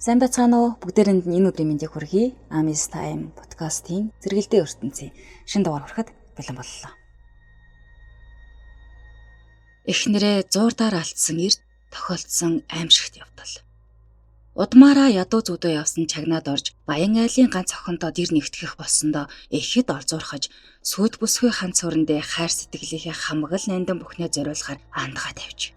Сайн байцгаана уу? Бүгдээрэнд нь энэ өдрийн мэндийг хүргэе. Amis Time подкастын зэрэгэлдээ ертөнцийн шин дугаар хүрэхэд бэлэн боллоо. Эхнэрээ зуурдаар алдсан эрт тохиолдсон аимшигт явдал. Удмаараа ядуу зүудөө явсан чагнаад орж Баян айлын ганц охинтой дэр нэгтгэх болсондоо ихэд олзуурхаж сүйт бүсгүй хан цөөрөндөө хайр сэтгэлийнхээ хамгал нандин бүхнээ зориулахаар андгаа тавьж.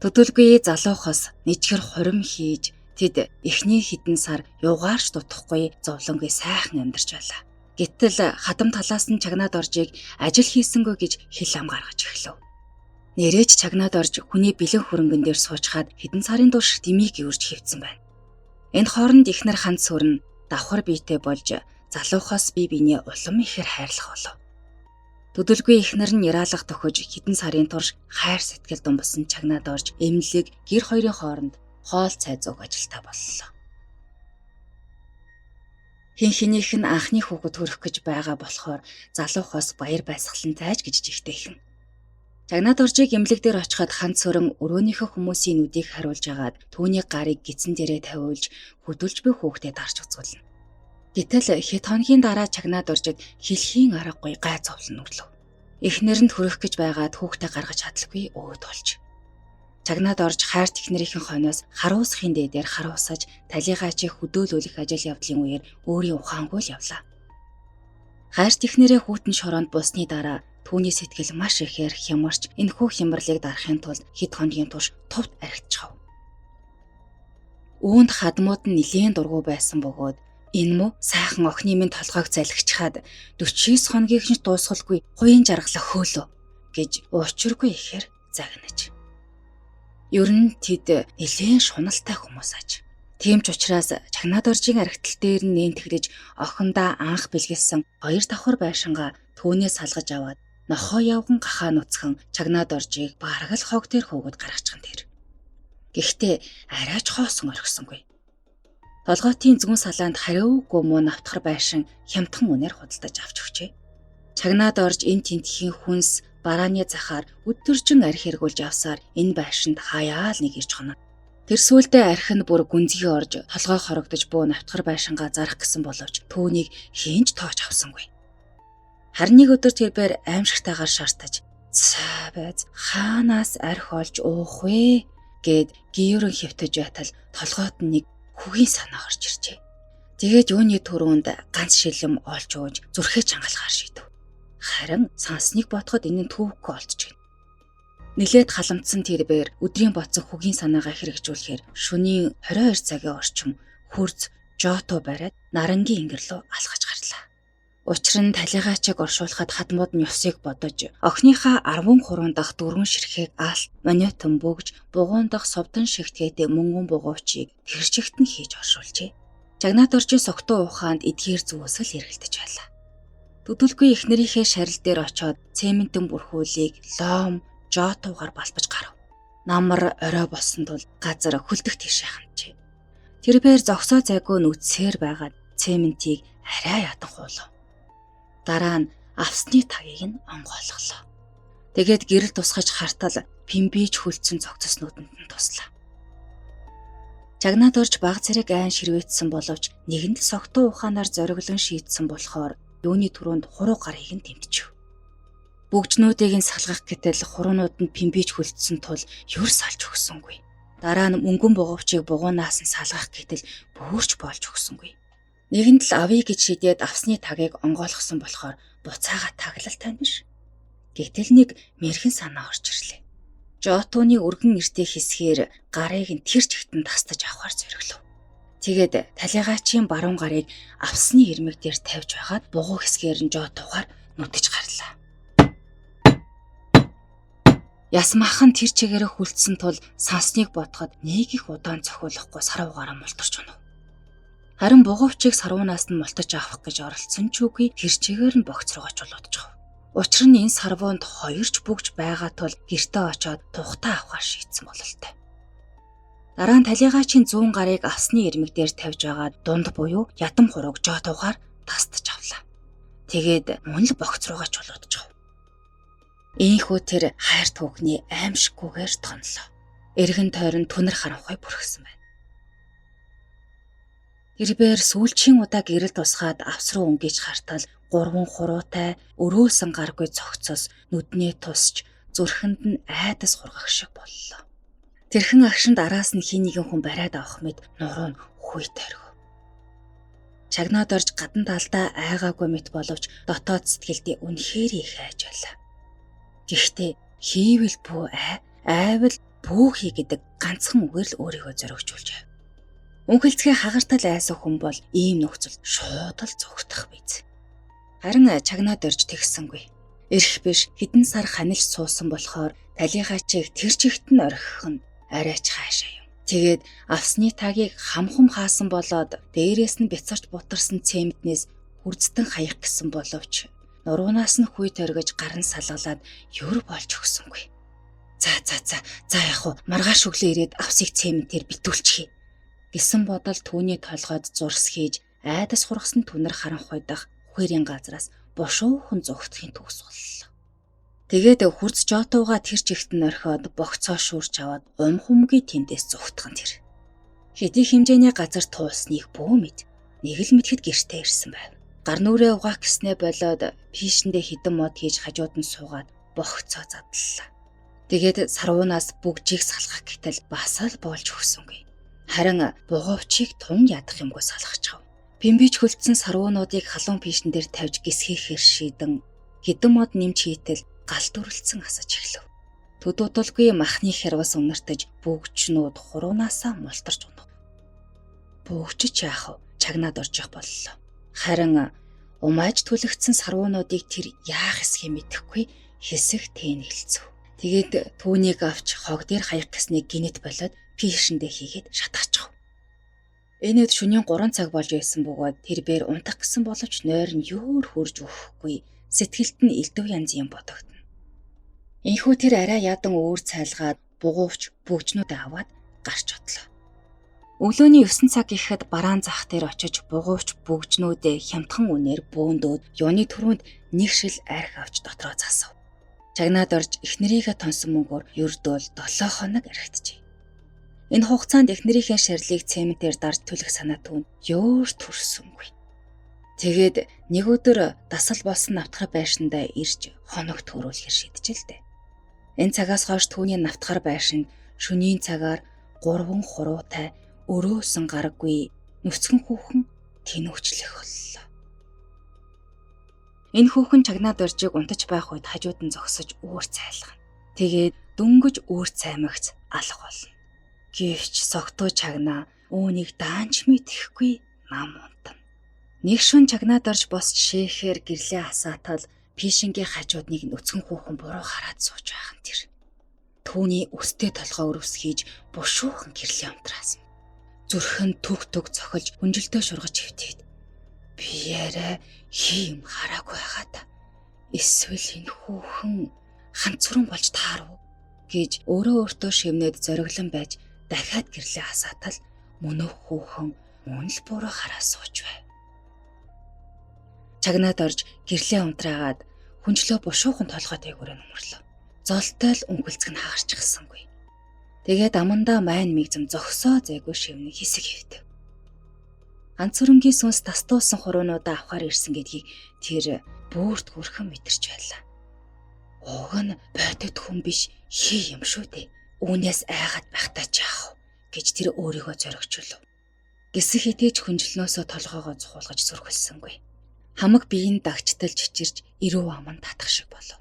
Төдөлгүй залуухас нэчгэр хурим хийж тэд эхний хэдэн сар юугаарч дутахгүй зовлонгүй сайхан амьдарч байлаа. Гэтэл хадам талаас нь чагнаад оржийг ажил хийсэнгүй гэж хэл ам гаргаж эхлэв. Нэрэж чагнаад орж хүний бэлэн хөрөнгөн дээр суучгаад хэдэн сарын турш дэмийг ивэрж хөвцөн байна. Энэ хооронд ихнэр хан цөрн давхар биетэй болж залуухаас бие биенээ улам ихээр хайрлах болов. Төдөлгүй ихнэр нь яраалах төхөж хэдэн сарын турш хайр сэтгэл думбасан чагнаад орж эмнэлэг гэр хоёрын хооронд хоол цай зууг ажилтаа боллоо. Хин хинийх нь анхны хүүхэд төрөх гэж байгаа болохоор залуухаас баяр баясгалан зайж гэж жигтэйхэн. Чагнаад оржийг эмнэлэг дээр очиход хан цөрөн өрөөнийхөө хүмүүсийн нүдийг хариулж агаад түүний гарыг гидсэн дээрээ тавиулж хөдөлж буй хүүхдэд дарж үзүүлнэ. Гэтэл хэд хоногийн дараа чагнаад оржид хэлхийн аргагүй гай зовлон нүрлөв. Эхнэр нь төрөх гэж байгаад хүүхдээ гаргаж чадлагүй өөд болж. Чагнаад орж хайрт эхнэрийнхэн хойноос харуусахын дээдээр харуусаж талигаачийг хөдөөлүүлэх ажил явдлын үеэр өөрийн ухаангүй л явлаа. Хайрт эхнэрээ хүүтэн шороонд бусны дараа түүний сэтгэл маш ихээр хямарч энэхүү хямралыг дарахын тулд хэд хоногийн турш товд архитчихав. Үүнд хадмууд нь нилээн дургу байсан бөгөөд энэ муу сайхан охины минь толгойг залгичхаад 49 хоногийн ч дуусгалгүй хуйн жаргалах хөөлөө гэж уучиргүй ихээр загнаж. Ер нь тэд нэлээд шуналтай хүмүүс аж. Тийм ч учраас чагнаад оржийн архитал дээр нь нээнтгэрэж охиндоо анх бэлгэлсэн 2 давхар байшингаа түүнээс салгаж аваад нохоо явган гахаа нуцхан чагнаад оржийг бараг л хог дээр хөөгд гаргачихсан тэр. Гэхдээ арайч хоосон орхисонгүй. Толгойтын зүүн салаанд хариугүй муу навтхар байшин хямдхан үнээр худалдаж авч өгчээ. Чагнаад орж энэ тентхийн хүнс барааны захаар өдөржин арх эргүүлж авсаар энэ байшинд хаяа л нэг ирж хоноо. Тэр сүулдэ арх нь бүр гүнзгий орж толгой хорогдож буу навтхар байшингаа зарах гэсэн боловч түүнийг хинж тоож авсангүй. Харин нэг өдөр тэрээр аимшигтайгаар шаартаж "Цаа байз хаанаас арх олж уух вэ?" гэд гийрэн хөвтөж байтал толгойд нь нэг хүгийн санаа орж иржээ. Тэгээд юуны түрүүнд ганц шилэм олж ууж зүрхээ чангалахаар шийдэв. Харин сансныг бодоход энэ нь түүхгүй олдчихно. Нилээд халамтсан тэрээр өдрийн ботсон хүгийн санаагаа хэрэгжүүлэхээр шөнийн 22 цагийн орчим хурц жото бариад нарангийн ингэр рүү алхаж гарлаа. Учир нь талигаачийг оршуулахад хадмууд нь ёсыг бодож охиныхаа 13 дахь дөрвөн ширхэг алт монетон бөгж бугуун дахь совдон шигтгээд мөнгөн бугуучийг тэрчигт нь хийж оршуулжээ. Чагнаад оржийн согтуу ухаанд эдгээр зүйлсэл эргэлдэж байлаа. Төдөлгүй эхнэрийнхээ шарил дээр очоод цементэн бүрхүүлийг лом жотуугаар балбаж гарав. Намар орой болсон тул газар хөлдөх тийшээ ханджээ. Тэрээр зогсоо зайгүй нүцсээр байгаад цементийг арай ядан хуулав. Дараа нь авсны тагийг нь онгойлголоо. Тэгээд гэрэл тусгаж хартал пимбиж хөлцөн цогцоснууданд нь туслаа. Чагнаад орж баг зэрэг айн ширвэйтсэн боловч нэгэнд л согтуу ухаанаар зориглон шийдсэн болохоор юуны түрүүнд хуруу гарыг нь тэмтчихв. Бүгжнүүдийг нь салгах гэтэл хуруунууд нь пимбиж хөлдсөн тул юр салж өгсөнгүй. Дараа нь мөнгөн бугуучийг бугуунаас нь салгах гэтэл бөөрч болж өгсөнгүй. Нэгэнд л авъя гэж шийдээд авсны тагийг онгойлгосон болохоор буцаага таглалтай биш. Гэтэл нэг мэрхэн санаа орж ирлээ. Жотооны өргөн эртээ хэсгээр гарыг нь тэр чигтэн тастаж авахар зориглов. Тэгээд талигаачийн баруун гарыг авсны ирмэг дээр тавьж байгаад бугуу хэсгээр нь жотоогоор нүдэж гарлаа. Ясмахан тэр чигээрээ хүлцсэн тул сансныг бодоход нэг их удаан цохиулахгүй саруугаараа мултарч унав. Харин бугуучийг сарвуунаас нь мултаж авах гэж оролцсон ч үгүй тэр чигээр нь богц руугаа чулуудчихв. Учир нь энэ сарвуунд хоёрч бүгж байгаа тул гэртээ очоод тухтаа авахар шийдсэн бололтой. Дараа нь талигаачийн зүүн гарыг авсны ирмэг дээр тавьж байгаа дунд буюу ядам хурууг жотуугаар тастаж авлаа. Тэгээд мөн л богц руугаа чулуудчихв. Ийхүү тэр хайрт хүүхний аимшиггүйгээр тонлоо. Эргэн тойрон түнэр харанхуй бүрхсэн байна. Тэрбээр сүүлчийн удаа гэрэл тусгаад авс руу өнгөж хартал гурван хуруутай өрөөсөн гаргүй цогцос нүднээ тусч зүрхэнд нь айдас хургах шиг боллоо. Тэрхэн агшинд араас нь хий нэгэн хүн бариад авах мэд нуруу нь хүйт орхив. Чагнаад орж гадна талдаа айгаагүй мэт боловч дотоод сэтгэлдээ үнэхээр их айж байлаа. Гэхдээ хийвэл бүү айвал бүүхий гэдэг ганцхан үгээр л өөрийгөө зоригжуулж байв. Үнхэлцгээ хагартал айсан хүн бол ийм нөхцөлд шууд л зүгтах биз. Харин чагнаад орж тэгсэнгүй. Ирэх биш хэдэн сар ханилж суусан болохоор талийнхаа чиг тэр чигт нь орхих нь арайч хаашаа юм. Тэгээд авсны тагийг хамхам хаасан болоод дээрээс нь бяцарч бутарсан цементнээс хүрдстэн хаях гэсэн боловч нуруунаас нь хүй торгиж гарн салгалаад юр болж өгсөнгүй. За яах вэ? Маргааш өглөө ирээд авсыг цементээр битүүлчихье гэсэн бодол түүний толгойд зурс хийж айдас хургасан түнэр харанхуйдах хуурийн газраас бошуухан зүгтхийн төгс боллоо. Тэгээд хурц жотууга тэр чигт нь орхиод богцоо шүүрч аваад умхумгийн тэндээс зүгтхан тэр. Хэдий хэмжээний газар туулсныг бүү мэд нэг л мэдхэд гэртээ ирсэн байв. Гар нүрээ угаах гэснээ болоод пишэндээ хідэн мод хийж хажууд нь суугаад богцоо задлаа. Тэгээд сарвуунаас бүгжийг салгах гэтэл бас л болж өгсөнгүй. Харин бугуувчийг тун ядах юмгүй салгачав. Пимбич хөлдсөн сарвуунуудыг халуун пишэн дээр тавьж гисгэхээр шийдэн хідэн мод нэмж хийтэл галт үрэлцэн асаж эхлэв. Төдөөдөлгүй махны хярвас үнэртэж бүгчнүүд хуруунаасаа мултарч унав. Бүгчч яах вэ? Чагнаад оржих боллоо. Харин умааж түлэгдсэн сарвуунуудыг тэр яах эсхийг мэдэхгүй хэсэг тэнэглэцв. Тэгээд түүнийг авч хог дээр хаях гэсний гинэт болоод пишэндээ хийгээд шатаачихв. Энэ үед шөнийн 3 цаг болж байсан бөгөөд тэр бээр унтах гэсэн боловч нойр нь юур хурж өгөхгүй сэтгэлд нь элдв янз юм бодогдно. Энэхүү тэр арай ядан өөр цайлгаад бугуувч бүгжнүүд аваад гарч одлоо. Өглөөний 9 цаг ихэд бараан зах дээр очиж бугуувч бүгжнүүдээ хямдхан үнээр бөөндөөд юуны түрүүнд нэг шил арх авч дотроо засав. Чагнаад орж эхнэрийнхээ тонсон мөнгөөр ердөөл 7 хоног архиджээ. Энэ хугацаанд эхнэрийнхээ шарлыг цементээр дарж түлэх санаа түүнд ёор төрсөнгүй. Тэгээд нэг өдөр дасал болсон навтгар байшиндаа ирж хоног төрүүлэхээр шийдчихлээ. Энэ цагаас хойш түүний навтгар байшинд шөнийн цагаар 3 хуруутай өрөөсөн гараггүй нүцгэн хүүхэн тэнүүчлэх боллоо. Энэ хүүхэн чагнаад оржийг унтаж байх үед хажууд нь зогсож үүр цайлгана. Тэгээд дөнгөж үүр цаймагц алах болно. Гэвч согтуу чагнаа үүнийг даанч мэдэхгүй нам унтана. Нэг шөн чагнаад орж босч шээхээр гэрлээ хасаатал пишингийн хажуудныг нүцгэн хүүхэн буруу хараад сууж байх нь тэр. Түүний өстэй толгой өрөвс хийж бушуухан гэрлээ унтраасан. Зүрхэн төг цохилж хүнжилтөө шургаж хөвтөөд би яриа хийм хараагүй байгаа та. Эсвэл энэ хүүхэн ханцран болж таарав гэж өөртөө шивнээд зориглон байж дахиад гэрлээ хасаатал мөнөөх хүүхэн мөн л буруу хараа сууж байв. Чагнаад орж гэрлээ унтраагаад хүнчлөө бушуухан толгой дээгүүрээ нөмрлөө. Золтой л өнхөлцг нь хагарчихсангүй. Тэгээд амандаа майн мигзэм зогсоо зайгүй шивнэ хэсэг хөвдөв. Ганц хөрөнгийн сүнс тастуулсан хуруунуудаа авахар ирсэн гэдгийг тэр бүрт хүрхэн мэдэрч байлаа. Уг нь бодит хүн биш хий юм шүү дээ. Үүнээс айгаад байхдаа ч яах вэ гэж тэр өөрийгөө зоригжуулв. Гисэх хитэж хүнжлнөөсөө толгоогоо цухуулгаж сүрхэлсэнгүй. Хамаг биеийн дагчтал чичирж ирүү аман татах шиг болов.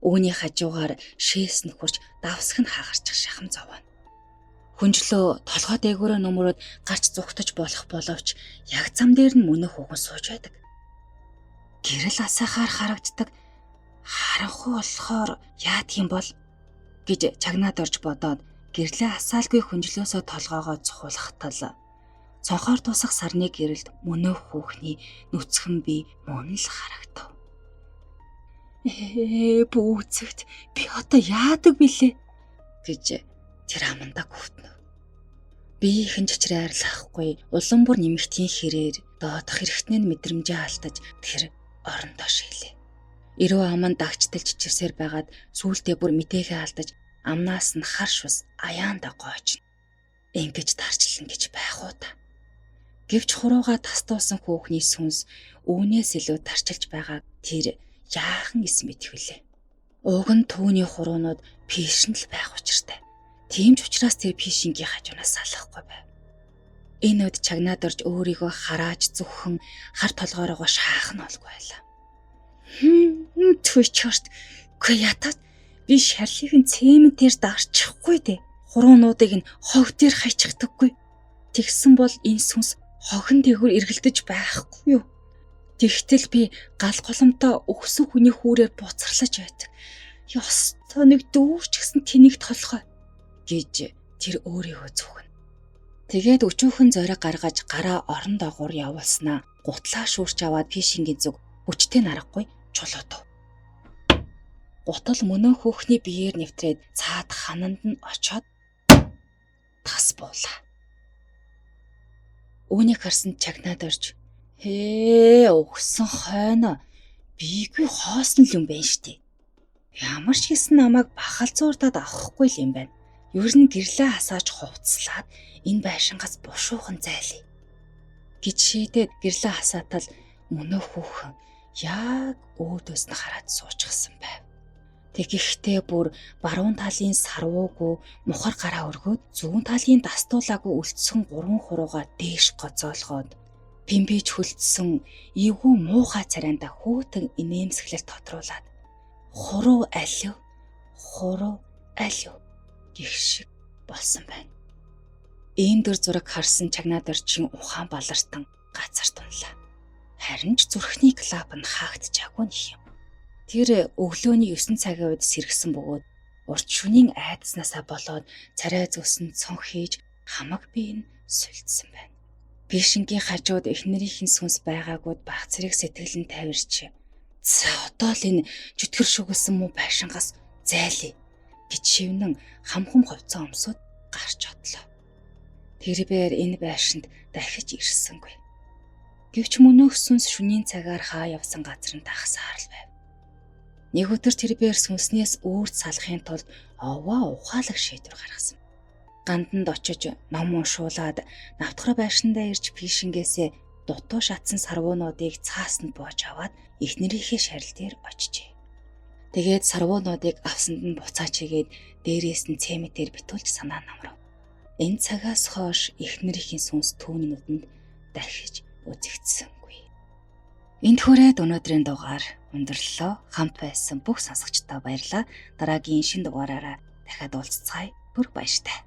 Үүний хажуугаар шээс нөхөрч давсаг нь хагарчих шахам зовоно. Хүнжлөө толгой дээгүүрээ нөмрөөд гарч зүгтэж болох боловч яг зам дээр нь мөнөх хүүхэн сууж байдаг. Гэрэл асаахаар харагддаг харанхуй болохоор яадх юм бол гэж чагнаад орж бодоод гэрлээ асаалгүй хүнжлөөсөө толгоогоо цухуулахтал цонхоор тусах сарны гэрэлд мөнөөх хүүхний нүцгэн бие мөн л харагдав. Бүүцэгт би одоо яадаг билээ гэж тэр амандаа гүйтнэ. Би ихэн чичрээ арилгахгүй улам бүр нэмэгтийн хэрээр доодох хэрэгтний мэдрэмжээ алдаж тэр орондоо шийлээ. Ирүү аман дагчтал чичирсээр байгаад сүүлдээ бүр мэдээгээ алдаж амнаас нь харш ус аяанда гоочно. Ингэж дарчлан гэж байх уу та. Гэвч хурууга тастуусан хүүхний сүнс үүнээс илүү тарчилж байгааг тэр яахан эс мэдвүлээ. Уг нь түүний хуруунууд пишин л байх учиртай. Тийм ч учраас тэр пишингийн хажуунаас салахгүй байв. Энэ үед чагнаад орж өөрийгөө харааж зүгхэн хар толгоороо шаах нь олгүй байлаа. Түчхэрт үгүй ятаад би шарлигийн цементээр дарчихгүй дээ. Хуруунуудыг нь хог дээр хайчихдаггүй. Тэгсэн бол энэ сүнс хогон дээгүүр эргэлдэж байхгүй юу? Тэгтэл би гал голомтой өгсөн хүний хүүрээр буцарлаж байдаг. Ёстой нэг дүүрч гэсэн тэнийг толгой гэж тэр өөрийгөө зүгэн. Тэгээд өчүүхэн зориг гаргаж гараа орон доогуур явуулснаа гутлаа шүүрч аваад пишингийн зүг хүчтэй нарахгүй чулуудав. Гутал мөнөө хүүхний биеэр нэвтрээд цаад хананд нь очоод тас буулаа. Үүнийг харсан чагнаад орж өгсөн хойно биегүй хоосон л юм байна штий. Ямар ч гэсэн намайг бахалзуурдаад авахгүй л юм байна. Ер нь гэрлээ хасааж хувцлаад энэ байшингаас бушуухан зайлъя гэж шийдээд гэрлээ хасаатал мөнөө хүүхэн яг өөдөөс нь хараад суучихсан байв. Тэгэхдээ бүр баруун талын сарвуугүй мухар гараа өргөөд зүүн талын дастуулаагүй үлдсэн 3 хурууга дээш гоцоолгоод пимбиж хөлдсөн эвгүй муухай царайнда хүүтэн инээмсэглэл тодруулаад хуруу алив гэх шиг болсон байна. Ийм дөр зураг харсан чагнаад орчин ухаан балартан газар тунлаа. Харин ч зүрхний клап нь хаагдчихаагүй юм. Тэр өглөөний 9 цагийн үед сэргсэн бөгөөд урт шөнийн айдаснасаа болоод царай зөсөн цон хийж хамаг бие нь сүлдсэн байна. Пишингийн хажууд эхнэрийнхэн сүнс байгаагүйд баг зэрэг сэтгэл нь тавирч за одоо л энэ чөтгөр шүглсэн муу байшингаас зайлъя гэж шивнэн хамхам ховцоо өмсөд гарч одлоо. Тэрбээр энэ байшинд дахиж ирсэнгүй. Гэвч мөнөөх сүнс шөнийн цагаар хаа явсан газар нь тахсаар л байв. Нэг өдөр тэрбээр сүнснээс өөрт салахын тулд овоо ухаалаг шийдвэр гаргасан. Ганданд очиж ном уншуулад навтгар байшиндаа ирж пишингээсээ дутуу шатсан сарвуунуудыг цаасанд боож аваад эхнэрийнхээ шарил дээр очижээ. Тэгээд сарвуунуудыг авсанд нь буцааж игээд дээрээс нь цементээр битүүлж санаа намрав. Энэ цагаас хойш эхнэрийнхэн сүнс түүний нүдэнд дахиж үзэгдсэнгүй. Энд хүрээд өнөөдрийн дугаар өндөрлөлөө. Хамт байсан бүх сонсогчдоо баярлалаа. Дараагийн шинэ дугаараараа дахиад уулзцаая. Түр баяртай.